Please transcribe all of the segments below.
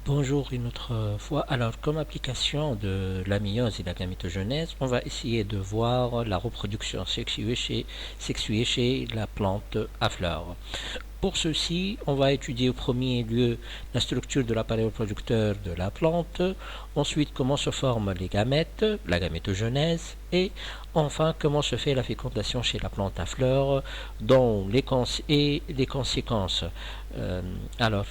Bonjour une autre fois. Alors, comme application de la méiose et la gamétogenèse, on va essayer de voir la reproduction sexuée chez la plante à fleurs. Pour ceci, on va étudier au premier lieu la structure de l'appareil reproducteur de la plante, ensuite comment se forment les gamètes, la gamétogenèse, et enfin comment se fait la fécondation chez la plante à fleurs, dont les conséquences. Alors,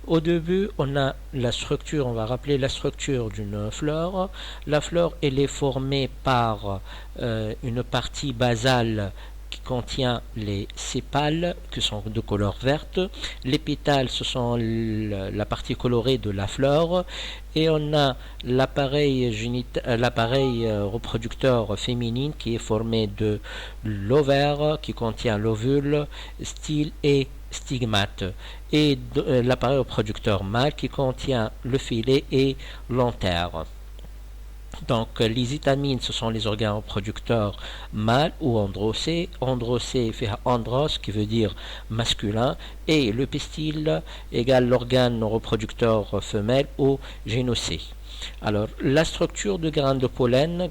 au début, on a la structure, on va rappeler la structure d'une fleur. La fleur, elle est formée par une partie basale qui contient les sépales qui sont de couleur verte. Les pétales, ce sont la partie colorée de la fleur. Et on a l'appareil reproducteur féminin qui est formé de l'ovaire qui contient l'ovule, style et stigmate, et l'appareil reproducteur mâle qui contient le filet et l'antère. Donc les étamines, ce sont les organes reproducteurs mâles ou androcés. Androcé fait andros qui veut dire masculin, et le pistil égale l'organe reproducteur femelle ou génocé. Alors, la structure de graines de pollen,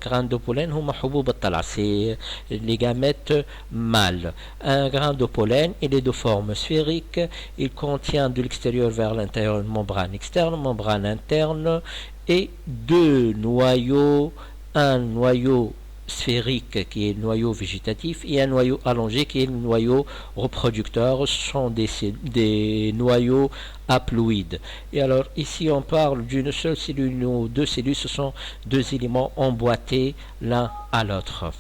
c'est les gamètes mâles. Un grain de pollen, il est de forme sphérique, il contient de l'extérieur vers l'intérieur une membrane externe, membrane interne, et deux noyaux, un noyau sphérique qui est le noyau végétatif et un noyau allongé qui est le noyau reproducteur. Ce sont des noyaux haploïdes. Et alors ici on parle d'une seule cellule ou deux cellules, ce sont deux éléments emboîtés l'un à l'autre.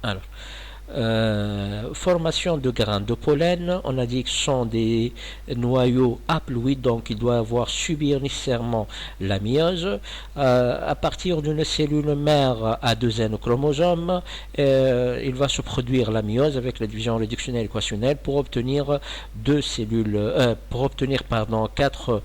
Alors, formation de grains de pollen, on a dit que ce sont des noyaux haploïdes, donc ils doivent subir nécessairement la méiose. À partir d'une cellule mère à deux N chromosomes, il va se produire la méiose avec la division réductionnelle équationnelle pour obtenir quatre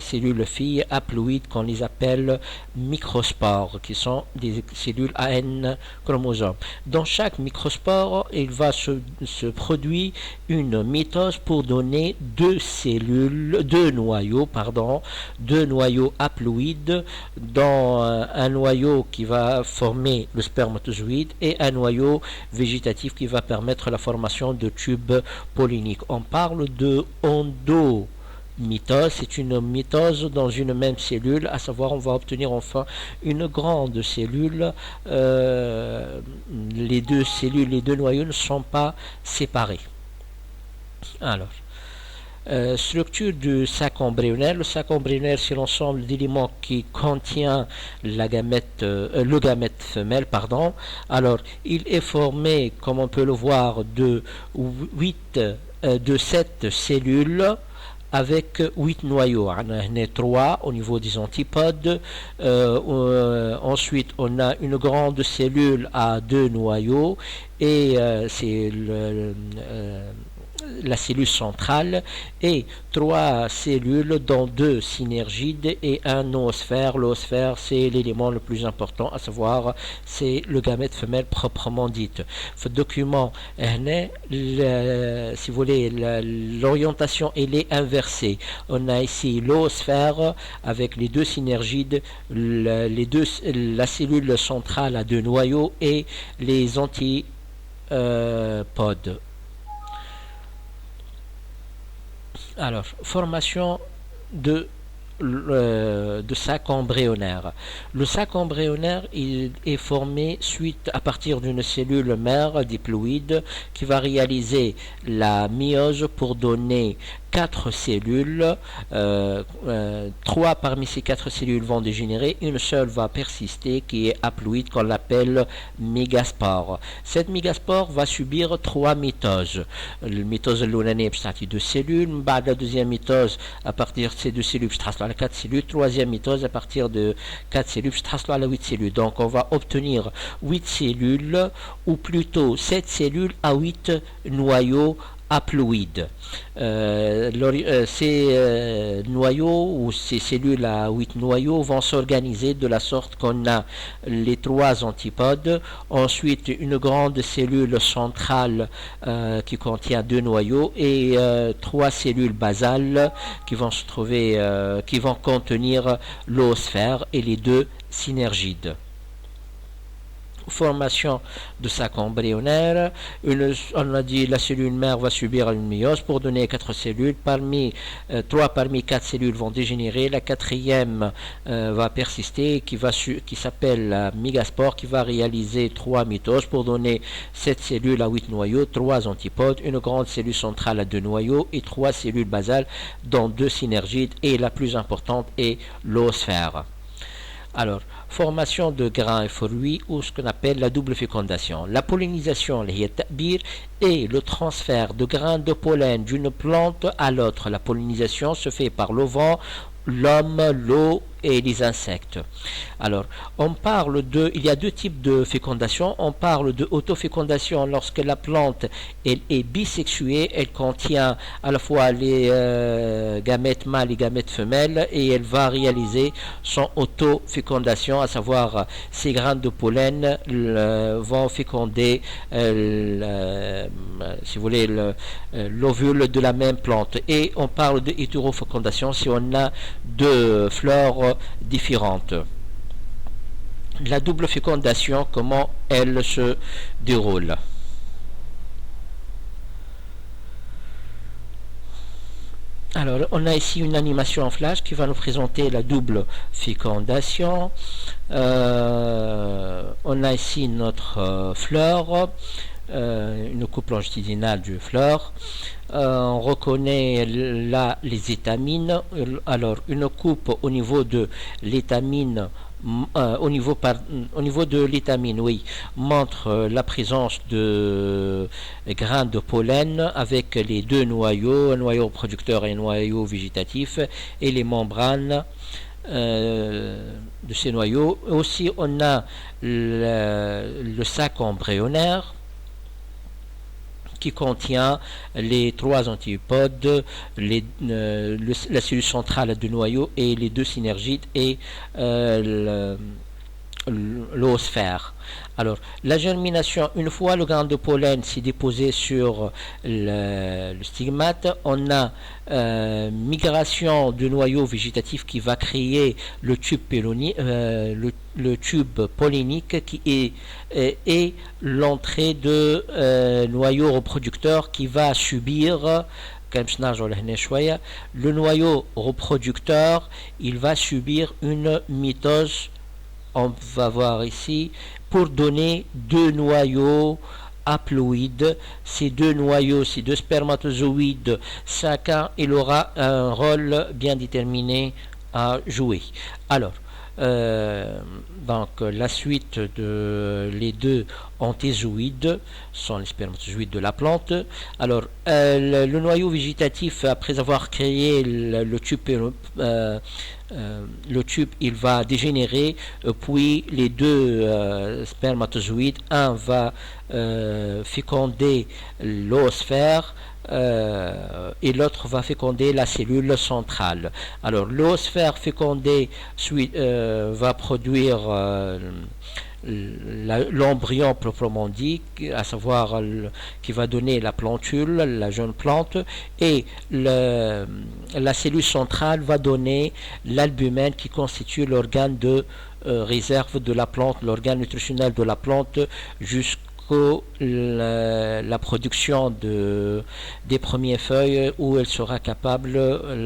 cellules filles haploïdes qu'on les appelle microspores, qui sont des cellules à N chromosomes. Dans chaque microspore, il va se produire une mitose pour donner deux noyaux haploïdes, dans un noyau qui va former le spermatozoïde et un noyau végétatif qui va permettre la formation de tubes polliniques. On parle de mitose, c'est une mitose dans une même cellule, à savoir on va obtenir enfin une grande cellule. Les deux noyaux ne sont pas séparés. Alors, structure du sac embryonnaire. Le sac embryonnaire, c'est l'ensemble d'éléments qui contient le gamète femelle. Alors, il est formé, comme on peut le voir, de 7 cellules avec 8 noyaux. On a 3 au niveau des antipodes. Ensuite, on a une grande cellule à 2 noyaux, et c'est la cellule centrale, et 3 cellules dont 2 synergides et un noosphère. L'oosphère, c'est l'élément le plus important, à savoir c'est le gamète femelle proprement dite. Ce document, si vous voulez, l'orientation elle est inversée. On a ici l'oosphère avec les 2 synergides, la cellule centrale à 2 noyaux et les antipodes. Alors, formation de sac embryonnaire. Le sac embryonnaire il est formé à partir d'une cellule mère diploïde qui va réaliser la méiose pour donner 4 cellules. 3 parmi ces 4 cellules vont dégénérer, une seule va persister qui est haploïde, qu'on l'appelle mégaspore. Cette mégaspore va subir 3 mitoses. La mitose l'ounanée est 2 cellules, la deuxième mitose à partir de ces 2 cellules à 4 cellules, troisième mitose à partir de 4 cellules à 8 cellules. Donc on va obtenir 8 cellules, ou plutôt 7 cellules à 8 noyaux haploïdes. Ces noyaux ou ces cellules à 8 noyaux vont s'organiser de la sorte qu'on a les 3 antipodes, ensuite une grande cellule centrale qui contient 2 noyaux et 3 cellules basales qui vont se trouver, qui vont contenir l'oosphère et les 2 synergides. Formation de sac embryonnaire. On a dit la cellule mère va subir une méiose pour donner 4 cellules. 3 parmi 4 cellules vont dégénérer. La quatrième va persister, qui s'appelle la mégaspore, qui va réaliser 3 mitoses pour donner 7 cellules à 8 noyaux, 3 antipodes, une grande cellule centrale à 2 noyaux et 3 cellules basales dont 2 synergides, et la plus importante est l'oosphère. Alors, formation de grains et fruits, ou ce qu'on appelle la double fécondation. La pollinisation, et le transfert de grains de pollen d'une plante à l'autre. La pollinisation se fait par le vent, l'homme, l'eau et les insectes. Alors, il y a 2 types de fécondation. On parle de autofécondation lorsque la plante elle est bisexuée, elle contient à la fois les gamètes mâles et gamètes femelles, et elle va réaliser son autofécondation, à savoir ces grains de pollen vont féconder si vous voulez l'ovule de la même plante. Et on parle de hétérofécondation si on a 2 fleurs différentes. La double fécondation, comment elle se déroule? Alors, on a ici une animation en flash qui va nous présenter la double fécondation. On a ici notre fleur, une coupe longitudinale du fleur. On reconnaît là les étamines. Alors, une coupe au niveau de l'étamine, au niveau de l'étamine, oui, montre la présence de grains de pollen avec les 2 noyaux, un noyau producteur et un noyau végétatif, et les membranes de ces noyaux. Aussi, on a le sac embryonnaire qui contient les 3 antipodes, la cellule centrale à 2 noyaux et les 2 synergides et l'oosphère. Alors, la germination, une fois le grain de pollen s'est déposé sur le stigmate, on a migration du noyau végétatif qui va créer le tube pollinique qui est et l'entrée de noyau reproducteur qui va subir le noyau reproducteur, il va subir une mitose. On va voir ici, pour donner 2 noyaux haploïdes. Ces 2 noyaux, ces 2 spermatozoïdes, chacun il aura un rôle bien déterminé à jouer. Alors, donc la suite de les 2 antézoïdes sont les spermatozoïdes de la plante. Alors, le noyau végétatif, après avoir créé le tube, il va dégénérer, puis les 2 spermatozoïdes, un va féconder l'oosphère et l'autre va féconder la cellule centrale. Alors, l'oosphère fécondé va produire l'embryon proprement dit, à savoir qui va donner la plantule, la jeune plante, et la cellule centrale va donner l'albumène qui constitue l'organe de réserve de la plante, l'organe nutritionnel de la plante, jusqu'à la production des premières feuilles où la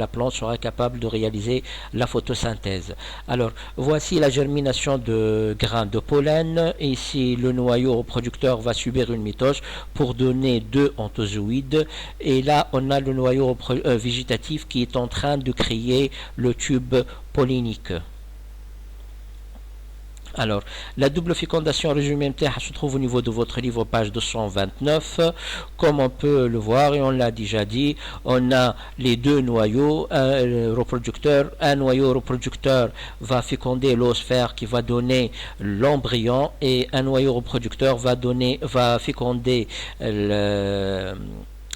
plante sera capable de réaliser la photosynthèse. Alors, voici la germination de grains de pollen. Ici, le noyau reproducteur va subir une mitose pour donner 2 ontozoïdes. Et là, on a le noyau végétatif qui est en train de créer le tube pollinique. Alors, la double fécondation résumée se trouve au niveau de votre livre, page 229. Comme on peut le voir, et on l'a déjà dit, on a les 2 noyaux reproducteurs. Un noyau reproducteur va féconder l'oosphère qui va donner l'embryon, et un noyau reproducteur va féconder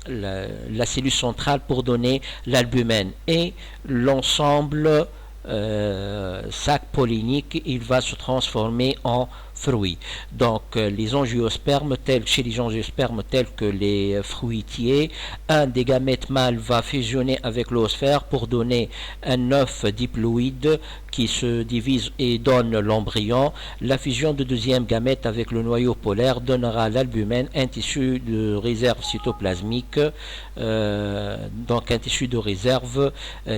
la cellule centrale pour donner l'albumène. Et l'ensemble sac pollinique, il va se transformer en fruits. Donc les angiospermes, chez les angiospermes tels que les fruitiers, un des gamètes mâles va fusionner avec l'oosphère pour donner un œuf diploïde qui se divise et donne l'embryon. La fusion de deuxième gamète avec le noyau polaire donnera l'albumène, un tissu de réserve cytoplasmique, donc un tissu de réserve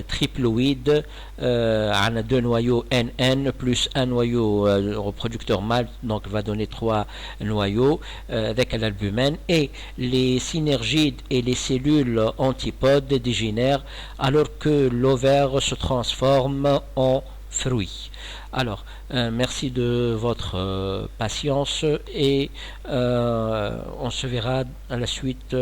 triploïde, deux noyaux NN plus un noyau reproducteur mâle, donc va donner 3 noyaux avec l'albumène, et les synergides et les cellules antipodes dégénèrent alors que l'ovaire se transforme en fruit. Alors, merci de votre patience et on se verra à la suite